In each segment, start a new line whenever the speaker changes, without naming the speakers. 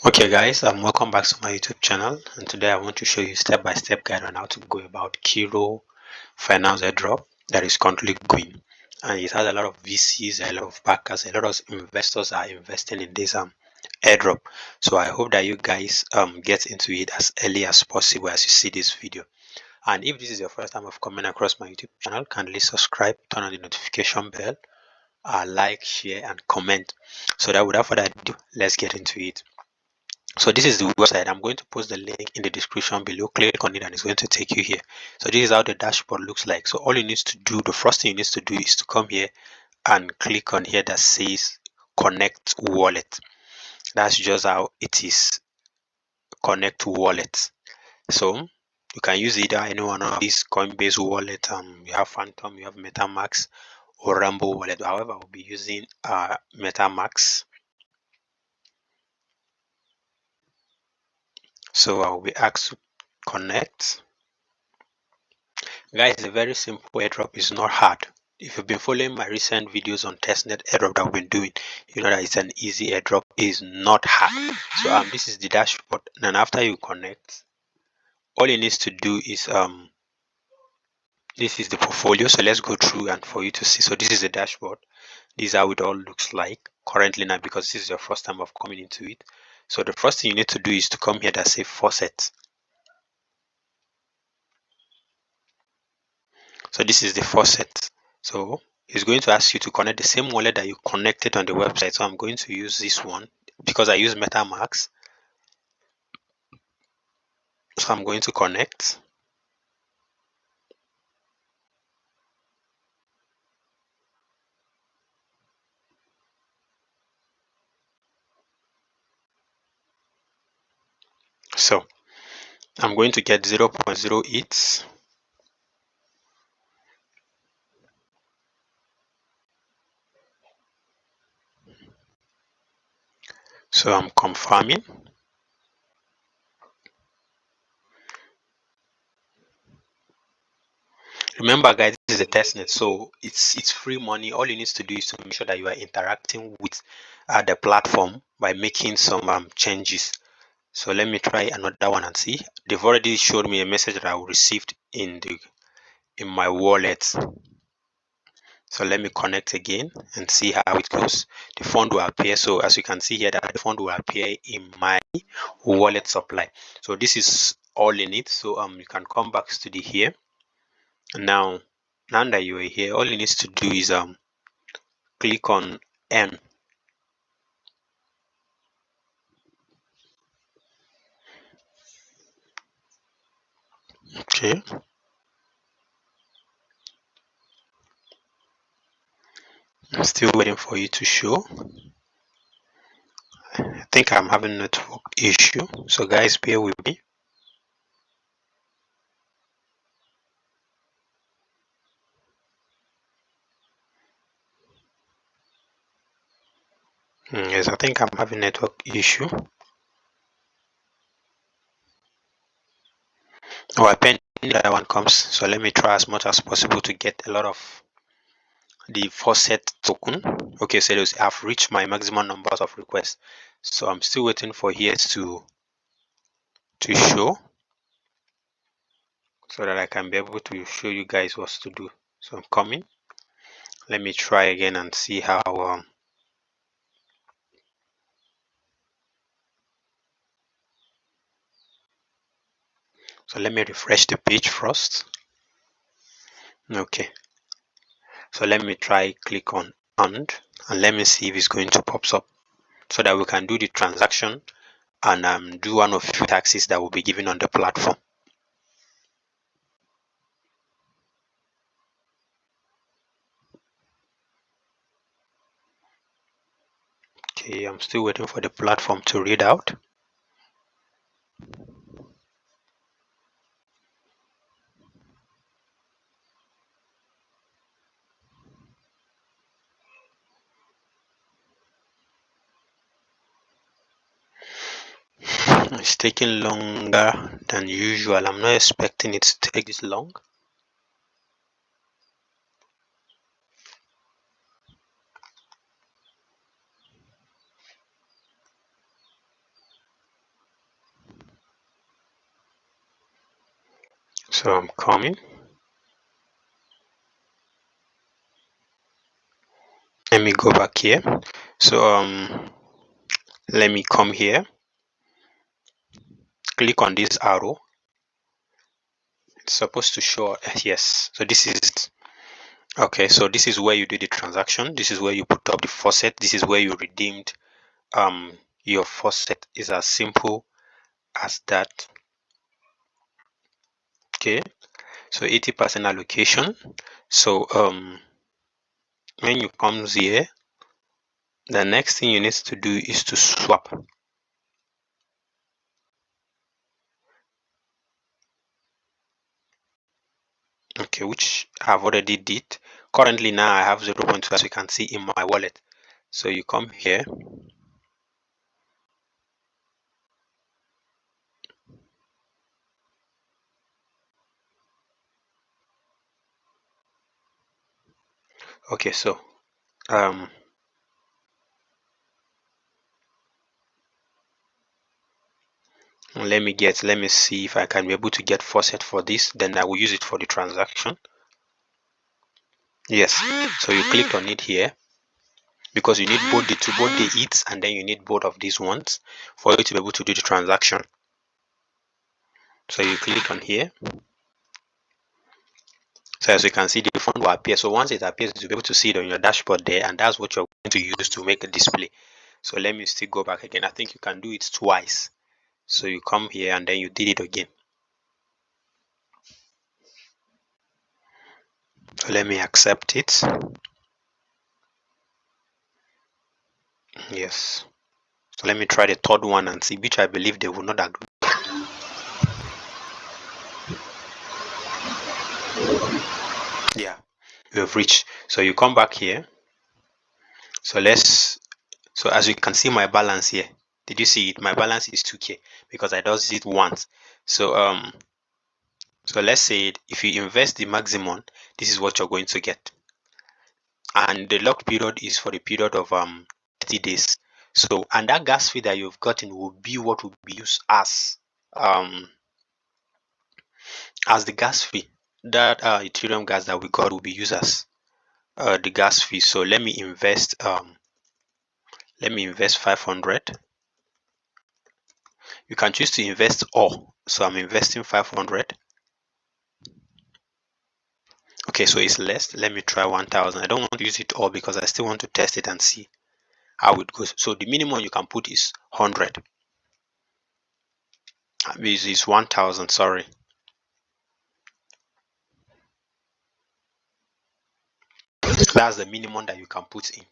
Okay guys, welcome back to my YouTube channel, and today I want to show you step-by-step guide on how to go about Qiro Finance Airdrop that is currently going, and it has a lot of VCs, a lot of backers, a lot of investors are investing in this airdrop. So I hope that you guys get into it as early as possible as you see this video. And if this is your first time of coming across my YouTube channel, kindly subscribe, turn on the notification bell, like, share and comment. So that without further ado, let's get into it. So this is the website. I'm going to post the link in the description below. Click on it and it's going to take you here. So this is how the dashboard looks like. So all you need to do, the first thing you need to do is to come here and click on here that says connect wallet. That's just how it is, connect wallet. So you can use either any one of these Coinbase wallet, you have Phantom, you have MetaMask or Rambo wallet. However, I'll be using MetaMask. So I'll be asked to connect. Guys, it's a very simple airdrop. It's not hard. If you've been following my recent videos on testnet airdrop that I've been doing, you know that it's an easy airdrop. It's not hard. So this is the dashboard. And after you connect, all it needs to do is this is the portfolio. So let's go through and for you to see. So this is the dashboard. This is how it all looks like currently now, because this is your first time of coming into it. So the first thing you need to do is to come here that say faucet. So this is the faucet. So it's going to ask you to connect the same wallet that you connected on the website. So I'm going to use this one because I use MetaMask. So I'm going to connect. So I'm going to get 0.08. So I'm confirming. Remember guys, this is a testnet, so it's free money. All you need to do is to make sure that you are interacting with the platform by making some changes. So let me try another one and see. They've already showed me a message that I received in my wallet. So let me connect again and see how it goes. The fund will appear. So as you can see here, that the fund will appear in my wallet supply. So this is all in it. So you can come back to the here. Now that you are here, all you need to do is click on N. Okay. I'm still waiting for you to show. I think I'm having a network issue. So guys, bear with me. Yes, I think I'm having a network issue. Oh, pending that one comes. So let me try as much as possible to get a lot of the faucet token. Okay, so I've reached my maximum numbers of requests. So I'm still waiting for here to show so that I can be able to show you guys what to do. So I'm coming. Let me try again and see how so let me refresh the page first. Okay, so let me try click on and let me see if it's going to pop up so that we can do the transaction and do one of the taxes that will be given on the platform. Okay, I'm still waiting for the platform to read out. It's taking longer than usual. I'm not expecting it to take this long. So I'm coming. Let me go back here. So let me come here, click on this arrow. It's supposed to show yes. So this is okay. So this is where you do the transaction. This is where you put up the faucet. This is where you redeemed your faucet. Is as simple as that. Okay, so 80% allocation. So when you comes here, the next thing you need to do is to swap. Okay, which I've already did. Currently now I have 0.2 as you can see in my wallet. So you come here. Okay, so let me see if I can be able to get faucet for this, then I will use it for the transaction. Yes, so you click on it here because you need both the eats and then you need both of these ones for you to be able to do the transaction. So you click on here. So as you can see, the fund will appear. So once it appears, you'll be able to see it on your dashboard there, and that's what you're going to use to make a display. So let me still go back again. I think you can do it twice. So you come here and then you did it again. So let me accept it. Yes. So let me try the third one and see, which I believe they will not agree. Yeah, you have reached. So you come back here. So as you can see my balance here. Did you see it? My balance is 2K because I just did it once. So so let's say if you invest the maximum, this is what you're going to get. And the lock period is for the period of 30 days. So and that gas fee that you've gotten will be what will be used as the gas fee. That Ethereum gas that we got will be used as the gas fee. So let me invest 500. You can choose to invest all. So I'm investing 500. Okay, so it's less. Let me try 1000. I don't want to use it all because I still want to test it and see how it goes. So the minimum you can put is 100. This is 1000, sorry. That's the minimum that you can put in.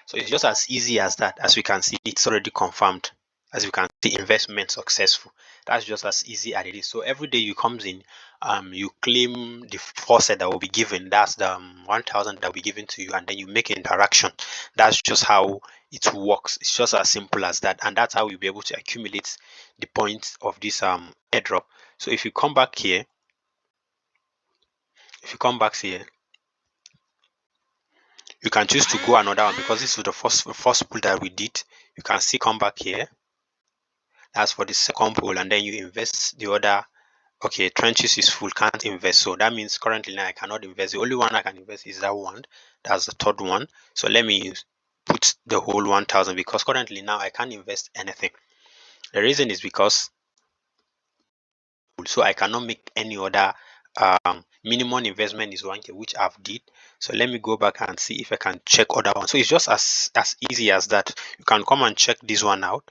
So it's just as easy as that. As we can see, it's already confirmed. As you can see, investment successful. That's just as easy as it is. So every day you comes in, you claim the faucet that will be given. That's the 1000 that will be given to you, and then you make interaction. That's just how it works. It's just as simple as that, and that's how you'll be able to accumulate the points of this airdrop. So if you come back here, you can choose to go another one because this is the first pool that we did. You can see come back here. That's for the second pool, and then you invest the other. Okay, trenches is full, can't invest. So that means currently now I cannot invest. The only one I can invest is that one. That's the third one. So let me put the whole 1000 because currently now I can't invest anything. The reason is because so I cannot make any other minimum investment is 1K, which I've did. So let me go back and see if I can check other one. So it's just as easy as that. You can come and check this one out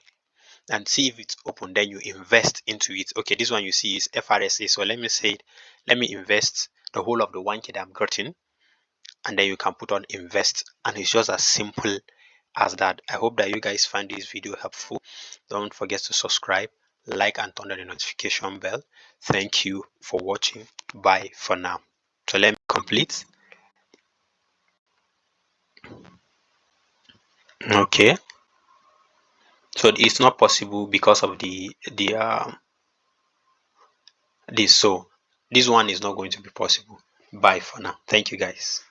and see if it's open, then you invest into it. Okay, this one you see is FRSA. So let me invest the whole of the 1K that I'm getting, and then you can put on invest, and it's just as simple as that. I hope that you guys find this video helpful. Don't forget to subscribe, like, and turn on the notification bell. Thank you for watching. Bye for now. So let me complete. Okay, so it's not possible because of this. So this one is not going to be possible. Bye for now. Thank you guys.